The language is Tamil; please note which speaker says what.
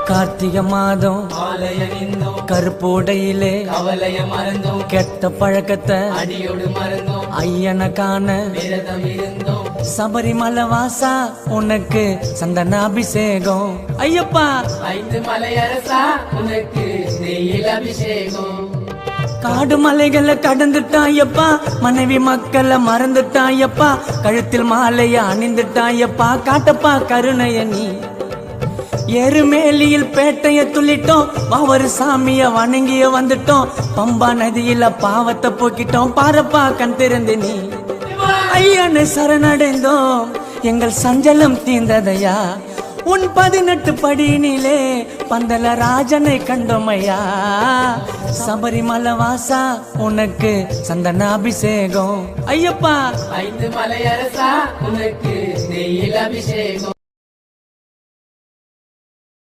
Speaker 1: கார்த்திகை மாதம் கருப்போடையிலே
Speaker 2: கவலைய மறந்தோம்,
Speaker 1: கெட்ட பழக்கத்தை
Speaker 2: அடியோடு மறந்தோம்,
Speaker 1: ஐயனை காண
Speaker 2: விரதம் இருந்தோம்.
Speaker 1: சபரிமலை வாசா உனக்கு சந்தன அபிஷேகம் ஐயப்பா.
Speaker 2: 5 மலையரசா உனக்கு நெய்யில் அபிஷேகம்.
Speaker 1: காடு மலைகளை கடந்துட்டாயப்பா, மனைவி மக்களை மறந்துட்டாயப்பா, கழுத்தில் மாலைய அணிந்துட்டாயப்பா, காட்டப்பா கருணைய நீ. எருமேலியில் பேட்டைய துள்ளிட்டோம், ஒவ்வொரு சாமிய வணங்கிய வந்துட்டோம், பம்பா நதியில பாவத்தை போக்கிட்டோம், பாரப்பா கண் திறந்து நீ. ஐயனை சரணடைந்தோம், எங்கள் சஞ்சலம் தீர்ந்ததையா, உன் 18 படியினிலே பந்தல ராஜனை கண்டோமையா. சபரிமலை வாசா உனக்கு சந்தன அபிஷேகம் ஐயப்பா.
Speaker 2: 5 மலையரசா உனக்கு நெய்யில் அபிஷேகம்.